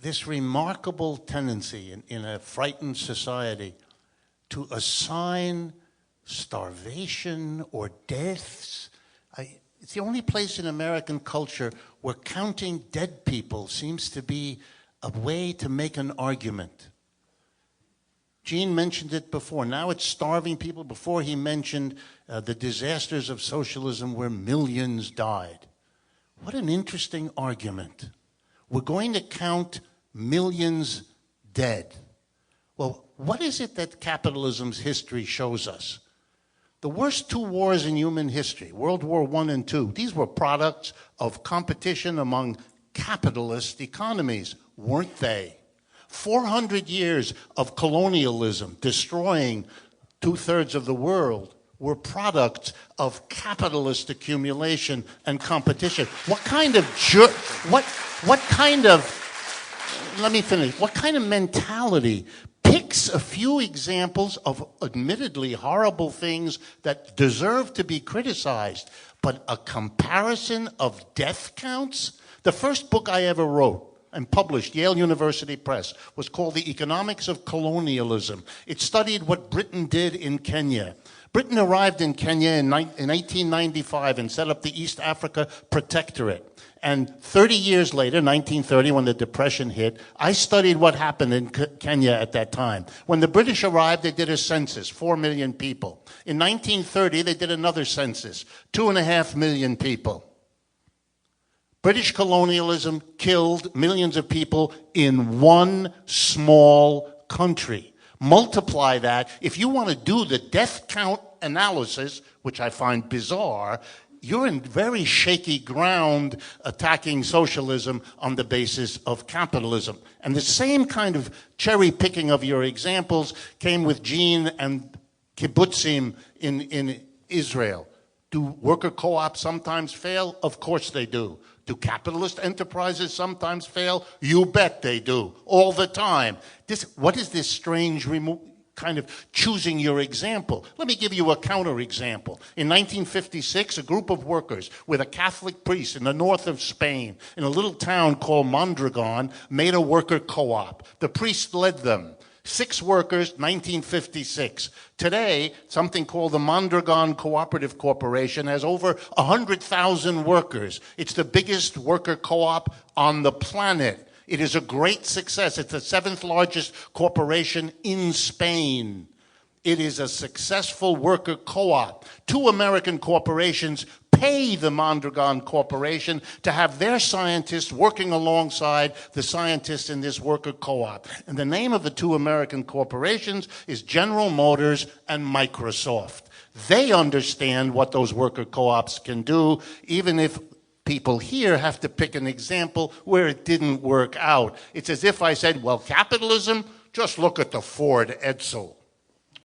this remarkable tendency in a frightened society to assign starvation or deaths. It's the only place in American culture where counting dead people seems to be a way to make an argument. Gene mentioned it before. Now it's starving people. Before he mentioned the disasters of socialism where millions died. What an interesting argument. We're going to count millions dead. Well, what is it that capitalism's history shows us? The worst two wars in human history, World War I and II, these were products of competition among capitalist economies, weren't they? 400 years of colonialism destroying two-thirds of the world were products of capitalist accumulation and competition. What kind of mentality picks a few examples of admittedly horrible things that deserve to be criticized, but a comparison of death counts? The first book I ever wrote and published, Yale University Press, was called The Economics of Colonialism. It studied what Britain did in Kenya. Britain arrived in Kenya in 1895 and set up the East Africa Protectorate. And 30 years later, 1930, when the Depression hit, I studied what happened in Kenya at that time. When the British arrived, they did a census, 4 million people. In 1930, they did another census, 2.5 million people. British colonialism killed millions of people in one small country. Multiply that. If you want to do the death count analysis, which I find bizarre, you're in very shaky ground attacking socialism on the basis of capitalism. And the same kind of cherry picking of your examples came with Gene and kibbutzim in Israel. Do worker co-ops sometimes fail? Of course they do. Do capitalist enterprises sometimes fail? You bet they do, all the time. What is this strange kind of choosing your example? Let me give you a counterexample. In 1956, a group of workers with a Catholic priest in the north of Spain, in a little town called Mondragon, made a worker co-op. The priest led them. 6 workers, 1956. Today, something called the Mondragon Cooperative Corporation has over 100,000 workers. It's the biggest worker co-op on the planet. It is a great success. It's the 7th largest corporation in Spain. It is a successful worker co-op. 2 American corporations pay the Mondragon Corporation to have their scientists working alongside the scientists in this worker co-op. And the name of the 2 American corporations is General Motors and Microsoft. They understand what those worker co-ops can do, even if people here have to pick an example where it didn't work out. It's as if I said, well, capitalism, just look at the Ford Edsel.